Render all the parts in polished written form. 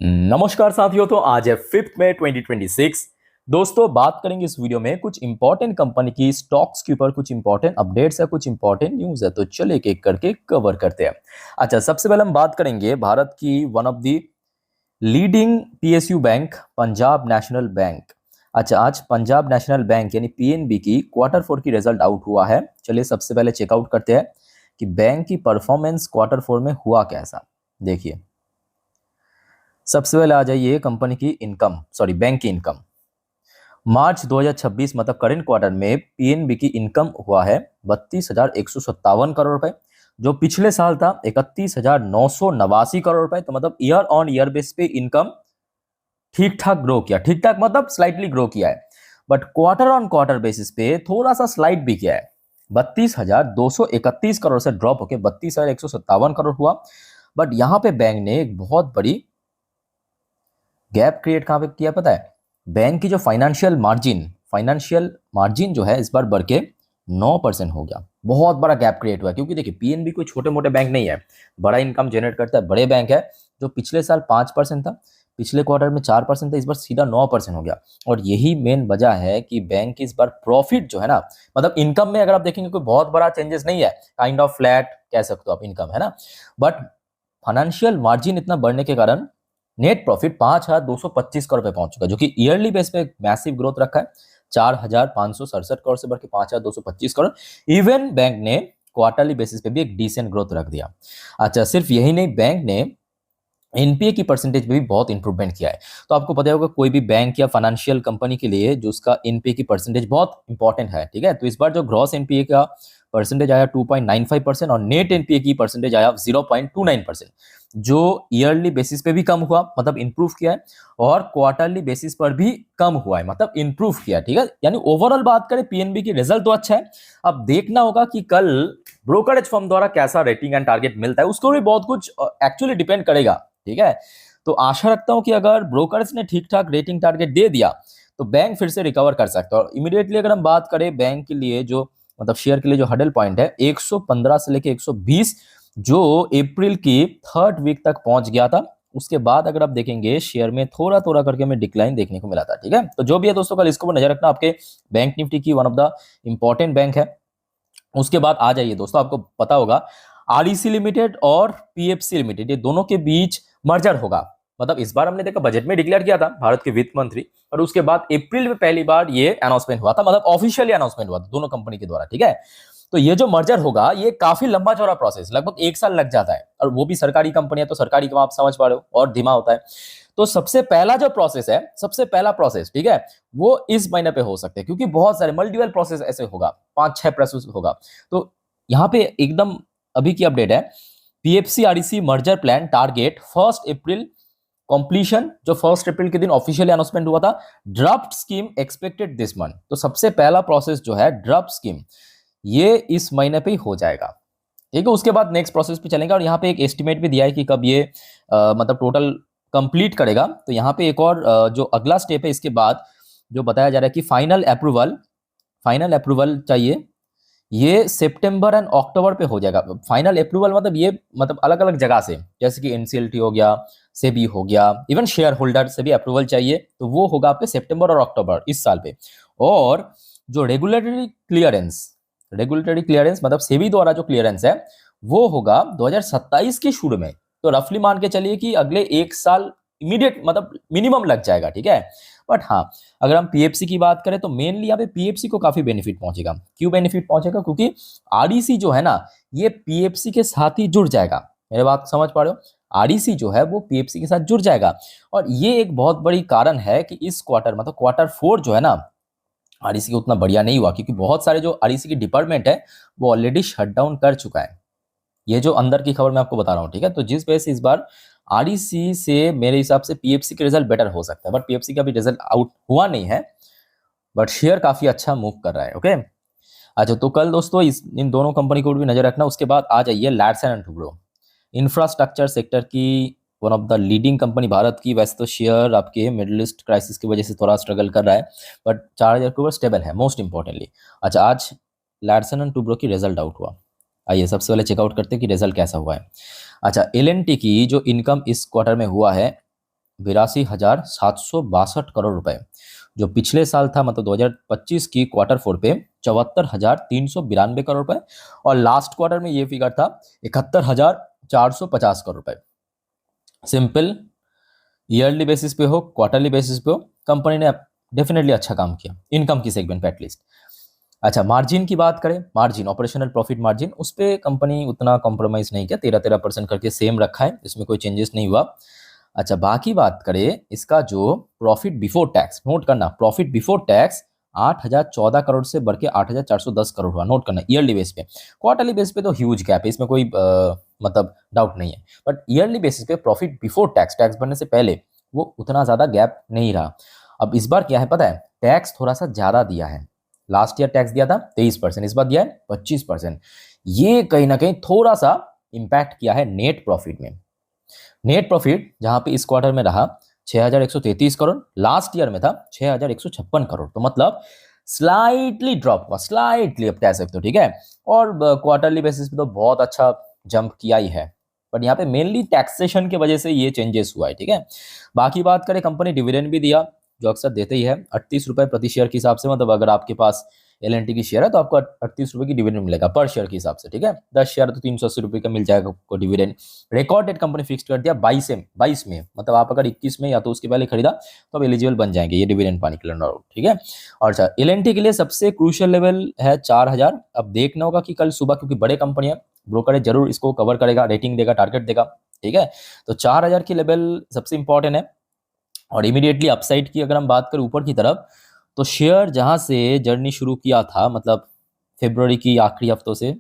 नमस्कार साथियों। तो आज है 5 मई 2026। दोस्तों, बात करेंगे इस वीडियो में कुछ इंपॉर्टेंट कंपनी की स्टॉक्स के ऊपर, कुछ इंपॉर्टेंट अपडेट्स है, कुछ इंपॉर्टेंट न्यूज़ है। तो चलिए एक एक करके कवर करते हैं। अच्छा, सबसे पहले हम बात करेंगे भारत की one of the leading PSU bank, Punjab national bank. अच्छा, आज पंजाब नेशनल बैंक यानी पीएनबी की क्वार्टर 4 की रिजल्ट आउट हुआ है। चलिए सबसे पहले चेकआउट करते हैं कि बैंक की परफॉर्मेंस क्वार्टर 4 में हुआ कैसा। देखिए, सबसे पहले आ जाइए कंपनी की इनकम, सॉरी बैंक की इनकम। मार्च 2026 मतलब करंट क्वार्टर में पीएनबी की इनकम हुआ है 32,157 करोड़ रुपए, जो पिछले साल था 31,989 करोड़ रुपए। तो मतलब ईयर ऑन ईयर बेस पे इनकम ठीक ठाक ग्रो किया। ठीक ठाक मतलब स्लाइटली ग्रो किया है, but quarter on quarter basis पे थोड़ा सा स्लाइड भी किया है। 32,231 करोड़ से ड्रॉप होकर 32,157 करोड़ हुआ। बट यहां पे बैंक ने एक बहुत बड़ी गैप क्रिएट कहां पे किया पता है? बैंक की जो फाइनेंशियल मार्जिन जो है इस बार बढ़ के 9% हो गया। बहुत बड़ा गैप क्रिएट हुआ है, क्योंकि देखिए पीएनबी कोई छोटे मोटे बैंक नहीं है, बड़ा इनकम जनरेट करता है, बड़े बैंक है। जो पिछले साल 5% था, पिछले क्वार्टर में 4% था, इस बार सीधा 9% हो गया। और यही मेन वजह है कि बैंक की इस बार प्रॉफिट जो है ना, मतलब इनकम में अगर आप देखेंगे कोई बहुत बड़ा चेंजेस नहीं है, काइंड ऑफ फ्लैट कह सकते हो आप इनकम, है ना। बट फाइनेंशियल मार्जिन इतना बढ़ने के कारण नेट प्रॉफिट 5,225 करोड़ पे पहुंच चुका है, जो कि ईयरली बेस पे मैसिव ग्रोथ रखा है। 4,567 करोड़ से बढ़ के 5,225 करोड़। इवन बैंक ने क्वार्टरली बेसिस पे भी एक डिसेंट ग्रोथ रख दिया। अच्छा, सिर्फ यही नहीं, बैंक ने एनपीए की परसेंटेज में भी बहुत इंप्रूवमेंट किया है। तो आपको पता होगा कोई भी बैंक या फाइनेंशियल कंपनी के लिए जो उसका एनपीए की परसेंटेज बहुत इंपॉर्टेंट है, ठीक है। तो इस बार जो ग्रॉस एनपीए का परसेंटेज आया 2.95% और नेट एनपीए की परसेंटेज आया 0.29%, जो ईयरली बेसिस पे भी कम हुआ, मतलब इंप्रूव किया है, और क्वार्टरली बेसिस पर भी कम हुआ है, मतलब इंप्रूव किया है, ठीक है। यानी ओवरऑल बात करें पीएनबी की रिजल्ट तो अच्छा है। अब देखना होगा कि कल ब्रोकरेज फर्म द्वारा कैसा रेटिंग एंड टारगेट मिलता है, उसको भी बहुत कुछ एक्चुअली डिपेंड करेगा, ठीक है। तो आशा रखता हूं कि अगर ब्रोकर्स ने ठीक ठाक रेटिंग टारगेट दे दिया तो बैंक फिर से रिकवर कर सकता है। और इमीडिएटली अगर हम बात करें बैंक के लिए, जो मतलब शेयर के लिए जो हडल पॉइंट है 115 से लेके 120, जो अप्रैल की 3rd वीक तक पहुंच गया था। उसके बाद अगर आप देखेंगे शेयर में थोड़ा थोड़ा करके हमें डिक्लाइन देखने को मिला था, ठीक है। तो जो भी है दोस्तों, कल इसको नजर रखना, आपके बैंक निफ्टी की one of the important bank है। उसके बाद आ जाइए दोस्तों, आपको पता होगा आरईसी लिमिटेड और पीएफसी लिमिटेड, ये दोनों के बीच मर्जर होगा। मतलब इस बार हमने देखा बजट में डिक्लेयर किया था भारत के वित्त मंत्री, और उसके बाद अप्रैल में पहली बार ये अनाउंसमेंट हुआ था, मतलब ऑफिशियली अनाउंसमेंट हुआ था दोनों कंपनी के द्वारा, ठीक है। तो ये जो मर्जर होगा ये काफी लंबा चौड़ा प्रोसेस, लगभग 1 साल लग जाता है, और वो भी सरकारी कंपनी है, तो सरकारी काम आप समझ पा रहे हो, और धीमा होता है। तो सबसे पहला जो प्रोसेस है, सबसे पहला प्रोसेस, ठीक है, वो इस महीने पे हो सकते हैं, क्योंकि बहुत सारे मल्टीपल प्रोसेस ऐसे होगा, 5-6 प्रोसेस होगा। तो यहाँ पे एकदम अभी की अपडेट है, PFC REC merger plan target 1 अप्रैल कंप्लीशन, जो 1 अप्रैल के दिन ऑफिशियली अनाउंसमेंट हुआ था। Draft scheme expected this month. तो सबसे पहला प्रोसेस जो है ड्राफ्ट स्कीम, ये इस महीने पे ही हो जाएगा, ठीक है। उसके बाद नेक्स्ट प्रोसेस पे चलेंगे, और यहाँ पे एक एस्टिमेट भी दिया है कि कब ये मतलब टोटल कंप्लीट करेगा। तो यहाँ पे एक और जो अगला स्टेप है इसके बाद, जो बताया जा रहा है कि फाइनल अप्रूवल चाहिए, ये सितंबर एंड अक्टूबर पे हो जाएगा। फाइनल अप्रूवल मतलब ये, मतलब अलग अलग जगह से, जैसे कि एनसीएलटी हो गया, सेबी हो गया, इवन शेयर होल्डर से भी अप्रूवल चाहिए, तो वो होगा आपके सितंबर और अक्टूबर इस साल पे। और जो रेगुलेटरी क्लियरेंस मतलब सेबी द्वारा जो क्लियरेंस है, वो होगा 2027 के शुरू में। तो रफली मान के चलिए कि अगले 1 साल इमीडिएट, मतलब मिनिमम लग जाएगा, ठीक है। बट हाँ, अगर हम पीएफसी की बात करें तो मेनली यहाँ पे पीएफसी को काफी बेनिफिट पहुंचेगा। क्यों बेनिफिट पहुंचेगा? क्योंकि आरईसी जो है ना, ये पीएफसी के साथ ही जुड़ जाएगा। मेरे बात समझ पा रहे हो? आरईसी जो है वो पीएफसी के साथ जुड़ जाएगा, और ये एक बहुत बड़ी कारण है कि इस क्वार्टर, मतलब क्वार्टर 4 जो है ना, आरईसी का उतना बढ़िया नहीं हुआ, क्योंकि बहुत सारे जो आरईसी की डिपार्टमेंट है वो ऑलरेडी शट डाउन कर चुका है। ये जो अंदर की खबर मैं आपको बता रहा हूँ, ठीक है। तो जिस वजह से इस बार आरईसी से मेरे हिसाब से पीएफसी के रिजल्ट बेटर हो सकता है, बट पीएफसी का भी रिजल्ट आउट हुआ नहीं है, बट शेयर काफी अच्छा मूव कर रहा है, ओके। अच्छा, तो कल दोस्तों इन दोनों कंपनी को भी नजर रखना। उसके बाद आ जाइए Larsen and Toubro, infrastructure sector की one of the leading company Bharat की। वैसे तो शेयर आपके मिडिल ईस्ट क्राइसिस की वजह से थोड़ा स्ट्रगल कर रहा है, बट 4,000 के ऊपर स्टेबल है, मोस्ट इंपॉर्टेंटली। अच्छा, आज लार्सन एंड टुब्रो की रिजल्ट आउट हुआ। आइए सबसे पहले चेकआउट करते हैं कि रिजल्ट कैसा हुआ है। अच्छा, एलएनटी की जो इनकम इस क्वार्टर में हुआ है 82,762 करोड़ रुपए, जो पिछले साल था मतलब 2025 की क्वार्टर फोर पे 74,392 करोड़ रुपए, और लास्ट क्वार्टर में ये फिगर था 71,450 करोड़ रुपए। सिंपल, ईयरली बेसिस पे हो क्वार्टरली बेसिस पे हो, कंपनी ने डेफिनेटली अच्छा काम किया इनकम की सेगमेंट पे एटलीस्ट। अच्छा, मार्जिन की बात करें, मार्जिन ऑपरेशनल प्रॉफिट मार्जिन, उस पर कंपनी उतना कॉम्प्रोमाइज नहीं किया, 13% करके सेम रखा है, इसमें कोई चेंजेस नहीं हुआ। अच्छा, बाकी बात करें इसका जो प्रॉफिट बिफोर टैक्स, नोट करना प्रॉफिट बिफोर टैक्स 8,014 करोड़ से बढ़ के 8,410 करोड़ हुआ, नोट करना ईयरली बेस पे। क्वार्टरली बेस पे तो ह्यूज गैप है, इसमें कोई मतलब डाउट नहीं है, बट ईयरली बेसिस पे प्रॉफिट बिफोर टैक्स, टैक्स भरने से पहले वो उतना ज्यादा गैप नहीं रहा। अब इस बार क्या है पता है, टैक्स थोड़ा सा ज्यादा दिया है, लास्ट ईयर टैक्स दिया था 23%, इस बार दिया है 25%। ये कहीं ना कहीं थोड़ा सा इंपैक्ट किया है नेट प्रॉफिट में। नेट प्रॉफिट जहां पे इस क्वार्टर में रहा 6,133 करोड़, लास्ट ईयर में था 6,156 करोड़, तो मतलब स्लाइटली ड्रॉप हुआ, स्लाइटली आप कह सकते हो, ठीक है। और क्वार्टरली बेसिस पे तो बहुत अच्छा जंप किया ही है, बट यहाँ पे मेनली टैक्सेशन की वजह से ये चेंजेस हुआ है, ठीक है। बाकी बात करें, कंपनी डिविडेंड भी दिया, जो अक्सर देते ही है, 38 रुपए प्रति शेयर के हिसाब से, मतलब अगर आपके पास एल की शेयर है तो आपको 38 रुपए की डिविडेंड मिलेगा पर शेयर के हिसाब से, ठीक है। 10 शेयर तो 380 रुपए का मिल जाएगा आपको dividend. Record date company fix कर दिया 22 में, मतलब आप अगर 21 में या तो उसके पहले खरीदा तो आप एलिजिबल बन जाएंगे ये डिविडेंड पाने के लिए, ठीक है। और अच्छा, एल के लिए सबसे क्रूशियल लेवल है 4,000। अब देखना होगा कि कल सुबह, क्योंकि बड़े कंपनी है, ब्रोकरेज जरूर इसको कवर करेगा, रेटिंग देगा, टारगेट देगा, ठीक है। तो 4,000 की लेवल सबसे इंपॉर्टेंट है। और इमीडिएटली अपसाइड की अगर हम बात करें ऊपर की तरफ, तो शेयर जहां से जर्नी शुरू किया था, मतलब फरवरी की आखिरी हफ्तों से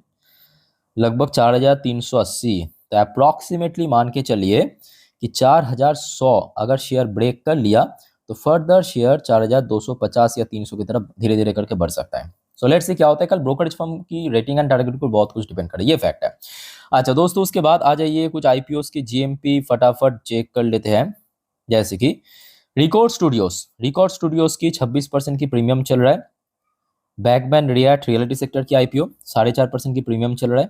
लगभग 4,380, तो अप्रॉक्सीमेटली मान के चलिए कि 4,100 अगर शेयर ब्रेक कर लिया तो फर्दर शेयर 4,250 या 300 की तरफ धीरे धीरे करके बढ़ सकता है। सो लेट्स सी क्या होता है कल। ब्रोकरेज फर्म की रेटिंग एंड टारगेट पर बहुत कुछ डिपेंड करे, ये फैक्ट है। अच्छा दोस्तों, उसके बाद आ जाइए कुछ आईपीओस की जीएमपी फटाफट चेक कर लेते हैं। जैसे कि रिकॉर्ड स्टूडियोज की 26% की प्रीमियम चल रहा है। बैकबैन रिएक्ट रियलिटी सेक्टर की आईपीओ 4.5% की प्रीमियम चल रहा है।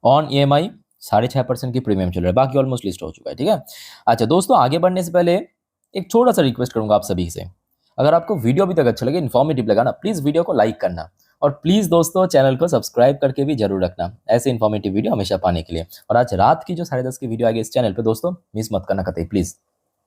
ऑन ईएमआई 6.5% की प्रीमियम चल रहा है। बाकी ऑलमोस्ट लिस्ट हो चुका है, ठीक है। अच्छा दोस्तों, आगे बढ़ने से पहले एक छोटा सा रिक्वेस्ट करूंगा आप सभी से, अगर आपको वीडियो अभी तक अच्छा लगे, इन्फॉर्मेटिव लगा ना, प्लीज वीडियो को लाइक करना, और प्लीज दोस्तों चैनल को सब्सक्राइब करके भी जरूर रखना ऐसे इन्फॉर्मेटिव वीडियो हमेशा पाने के लिए। और आज रात की जो 10:30 की वीडियो आएगी इस चैनल पे दोस्तों, मिस मत करना कतई प्लीज,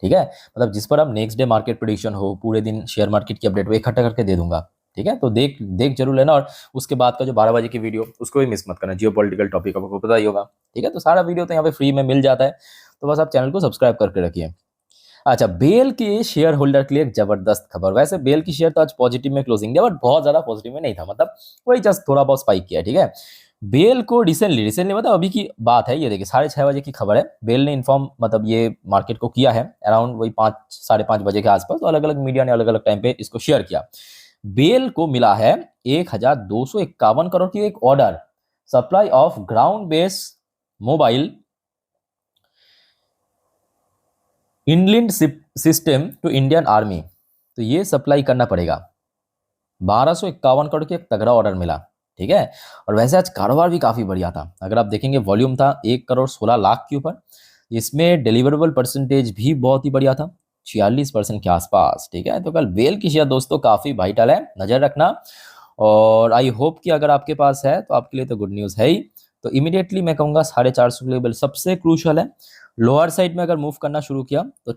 ठीक है। मतलब जिस पर हम नेक्स्ट डे मार्केट प्रेडिक्शन हो, पूरे दिन शेयर मार्केट की अपडेट वो इकट्ठा करके दे दूंगा, ठीक है। तो देख देख जरूर लेना। और उसके बाद का जो 12 बजे की वीडियो, उसको भी मिस मत करना, जियो पॉलिटिकल टॉपिक आपको पता ही होगा, ठीक है। तो सारा वीडियो तो यहाँ पे फ्री में मिल जाता है, तो बस आप चैनल को सब्सक्राइब करके रखिए। अच्छा, बेल के शेयर होल्डर के लिए एक जबरदस्त खबर। वैसे बेल की शेयर तो आज पॉजिटिव में क्लोजिंग दिया, बट बहुत ज्यादा पॉजिटिव में नहीं था, मतलब वही जस्ट थोड़ा बहुत स्पाइक किया, ठीक है। बेल को रिसेंटली मतलब अभी की बात है, ये देखिए 6:30 बजे की खबर है, बेल ने इन्फॉर्म मतलब ये मार्केट को किया है अराउंड वही 5-5:30 बजे के आसपास, तो अलग अलग मीडिया ने अलग अलग टाइम पे इसको शेयर किया। बेल को मिला है 1,251 करोड़ की एक order, supply of ground base mobile inland system to Indian army. तो ये सप्लाई करना पड़ेगा। 1,251 करोड़ की एक तगड़ा ऑर्डर मिला, ठीक है। और वैसे आज कारोबार भी काफी बढ़िया था, अगर आप देखेंगे वॉल्यूम था 1,16,00,000 के ऊपर, इसमें डिलीवरेबल परसेंटेज भी बहुत ही बढ़िया था, 46% के आसपास, ठीक है। तो कल बेल की शेयर दोस्तों काफी वाइटल है, नजर रखना। और आई होप कि अगर आपके पास है तो आपके लिए तो गुड न्यूज है ही। तो इमीडिएटली मैं कहूंगा 450 लेवल सबसे क्रूशल है। लोअर साइड में अगर मूव करना शुरू किया तो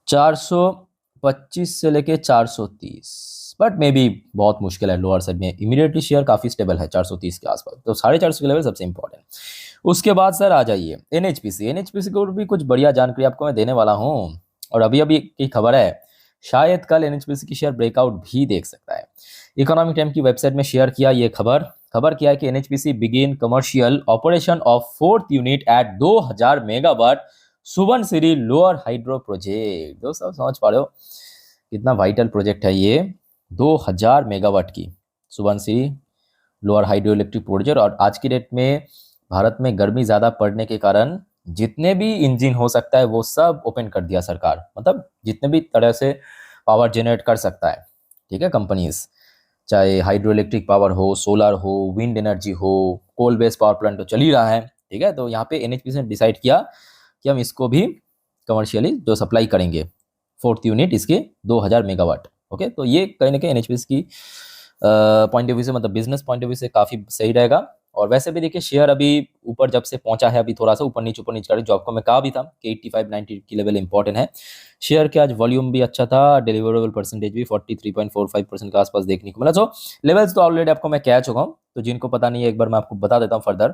425 से लेके 430, बट मे बी बहुत मुश्किल है लोअर साइड में। इमीडिएटली शेयर काफी स्टेबल है 430 के आसपास, तो 450 के लेवल सबसे इंपॉर्टेंट। उसके बाद सर आ जाइए एनएचपीसी को भी कुछ बढ़िया जानकारी आपको मैं देने वाला हूँ। और अभी अभी की खबर है, शायद कल एनएचपीसी की शेयर ब्रेकआउट भी देख सकता है। इकोनॉमिक टाइम की वेबसाइट में शेयर किया ये खबर क्या है कि NHPC begin commercial operation of 4th unit at 2000 megawatt Subansiri lower hydro project. दोस्तों समझ पा रहे हो कितना वाइटल प्रोजेक्ट है ये, 2000 मेगावाट की Subansiri lower hydro electric project. और आज की डेट में भारत में गर्मी ज्यादा पड़ने के कारण जितने भी इंजन हो सकता है वो सब ओपन कर दिया सरकार, मतलब जितने भी तरह से पावर जनरेट कर सकता है, ठीक है, कंपनीज, चाहे हाइड्रो इलेक्ट्रिक पावर हो, सोलर हो, विंड एनर्जी हो, कोल बेस्ड पावर प्लांट तो चल ही रहा है, ठीक है। तो यहाँ पे एनएचपीसी ने डिसाइड किया कि हम इसको भी कमर्शियली जो सप्लाई करेंगे, फोर्थ यूनिट इसके 2000 मेगावाट। ओके, तो ये कहीं ना कहीं एनएचपीसी की पॉइंट ऑफ व्यू से, मतलब बिजनेस पॉइंट ऑफ व्यू से काफ़ी सही रहेगा। और वैसे भी देखिए शेयर अभी ऊपर जब से पहुंचा है, अभी थोड़ा सा ऊपर नीचे कर, जो आपको मैं कहा भी था कि 85-90 की लेवल इंपॉर्टेंट है। शेयर के आज वॉल्यूम भी अच्छा था, डिलीवरेबल परसेंटेज भी 43.45% के आसपास देखने को मिला। सो लेवल्स तो ऑलरेडी आपको मैं कह चुका हूँ, तो जिनको पता नहीं है एक बार मैं आपको बता देता हूँ फर्दर।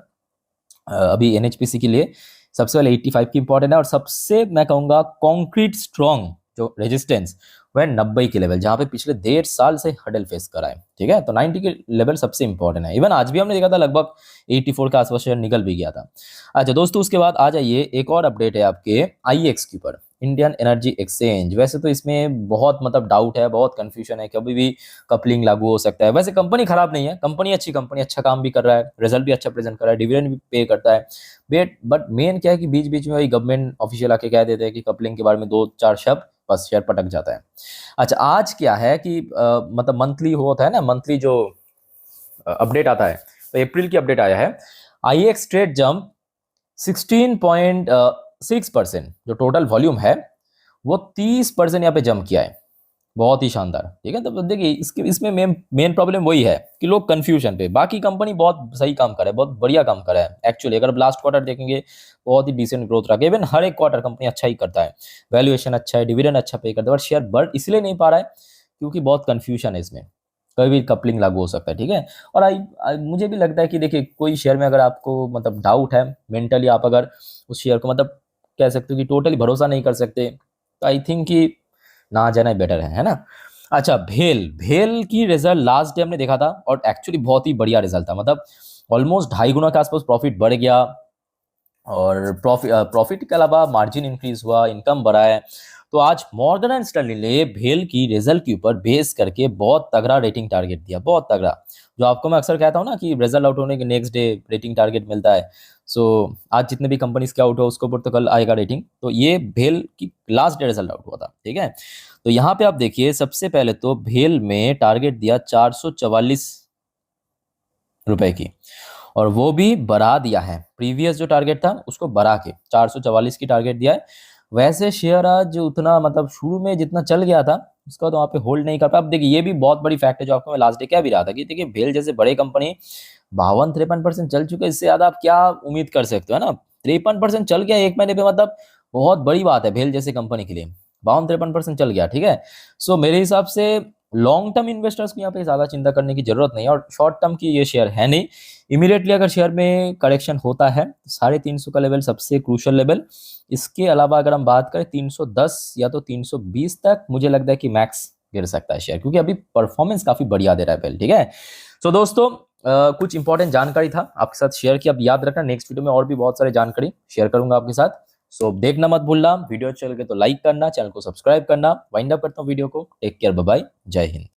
अभी एनएचपीसी के लिए सबसे पहले 85 की इंपॉर्टेंट है, और सबसे मैं कहूंगा कॉन्क्रीट स्ट्रॉन्ग जो रेजिस्टेंस वह 90 के लेवल, जहां पे पिछले 1.5 साल से हडल फेस करा है। ठीक है, तो 90 के लेवल सबसे इंपॉर्टेंट है। इवन आज भी हमने देखा था लगभग 84 के आसपास शेयर निकल भी गया था। अच्छा दोस्तों, उसके बाद आ जाइए, एक और अपडेट है आपके आईएक्स के ऊपर, इंडियन एनर्जी एक्सचेंज। वैसे तो इसमें बहुत मतलब डाउट है, बहुत कंफ्यूजन है, कभी भी कपलिंग लागू हो सकता है। वैसे कंपनी खराब नहीं है, कंपनी अच्छी कंपनी, अच्छा काम भी कर रहा है, रिजल्ट भी अच्छा प्रेजेंट कर रहा है, डिविडेंड भी पे करता है। बट मेन क्या है कि बीच बीच में वही गवर्नमेंट ऑफिशियल आके कह देते हैं कि कपलिंग के बारे में 2-4 शब्द, बस शेयर पटक जाता है। अच्छा, आज क्या है कि मतलब मंथली होता है ना, मंथली जो अपडेट आता है, तो अप्रैल की अपडेट आया है। आईएक्स ट्रेड जंप 16.6%, जो टोटल वॉल्यूम है वो 30% यहाँ पे जंप किया है। बहुत ही शानदार। ठीक है, तो देखिए इसके इसमें मेन प्रॉब्लम वही है कि लोग कंफ्यूजन पे, बाकी कंपनी बहुत सही काम कर रहा है, बहुत बढ़िया काम कर रहा है एक्चुअली। अगर लास्ट क्वार्टर देखेंगे बहुत ही डिसेंट ग्रोथ रहा है, इवन हर एक क्वार्टर कंपनी अच्छा ही करता है, वैल्यूएशन अच्छा है, डिविडेंड अच्छा पे करता है, बट शेयर बढ़ इसलिए नहीं पा रहा है क्योंकि बहुत कंफ्यूजन है इसमें, कभी भी कपलिंग लागू हो सकता है। ठीक है, और मुझे भी लगता है कि देखिए कोई शेयर में अगर आपको मतलब डाउट है, मेंटली आप अगर उस शेयर को मतलब कह सकते हो कि टोटली भरोसा नहीं कर सकते, तो आई थिंक कि ना जाना बेटर है ना। अच्छा, भेल भेल की रिजल्ट लास्ट डे हमने देखा था, और एक्चुअली बहुत ही बढ़िया रिजल्ट था, मतलब ऑलमोस्ट 2.5 गुना के आसपास प्रॉफिट बढ़ गया, और प्रॉफिट के अलावा मार्जिन इंक्रीज हुआ, इनकम बढ़ा है। तो आज मॉर्गन एंड स्टैनली ने भेल की रिजल्ट के ऊपर बेस करके बहुत तगड़ा रेटिंग टारगेट दिया, बहुत तगड़ा। जो आपको मैं अक्सर कहता हूँ ना कि रिजल्ट आउट होने के नेक्स्ट डे रेटिंग टारगेट मिलता है। सो आज जितने भी कंपनीज के आउट हो उसके ऊपर तो कल आएगा रेटिंग। तो ये भेल की लास्ट डे रिजल्ट आउट हुआ था। ठीक है, तो यहाँ पे आप देखिए सबसे पहले तो भेल में टारगेट दिया 444 रुपए की, और वो भी बढ़ा दिया है, प्रीवियस जो टारगेट था उसको बढ़ा के 444 की टारगेट दिया है। वैसे शेयर आज उतना मतलब शुरू में जितना चल गया था उसका तो वहाँ पे होल्ड नहीं कर पाया। अब देखिए ये भी बहुत बड़ी फैक्ट है, जो आपको मैं लास्ट डे कह भी रहा था कि देखिए भेल जैसे बड़े कंपनी 52-53% चल चुके हैं, इससे ज्यादा आप क्या उम्मीद कर सकते हो, है ना। 53% चल गया एक महीने पे, मतलब बहुत बड़ी बात है भेल जैसे कंपनी के लिए। 52-53% चल गया। ठीक है, सो मेरे हिसाब से लॉन्ग टर्म इन्वेस्टर्स को यहाँ पे ज्यादा चिंता करने की जरूरत नहीं है, और शॉर्ट टर्म की ये शेयर है नहीं। इमीडिएटली अगर शेयर में करेक्शन होता है तो 350 का लेवल सबसे क्रूशियल लेवल। इसके अलावा अगर हम बात करें 310 या तो 320 तक, मुझे लगता है कि मैक्स गिर सकता है शेयर, क्योंकि अभी परफॉर्मेंस काफी बढ़िया दे रहा है पहले। ठीक है, सो दोस्तों कुछ इंपॉर्टेंट जानकारी था आपके साथ शेयर की। अब याद रखना नेक्स्ट वीडियो में और भी बहुत सारे जानकारी शेयर करूंगा आपके साथ। सो देखना मत भूलना, वीडियो अच्छे लगे तो लाइक करना, चैनल को सब्सक्राइब करना। वाइंड अप करता हूँ वीडियो को। टेक केयर, बाय बाय, जय हिंद।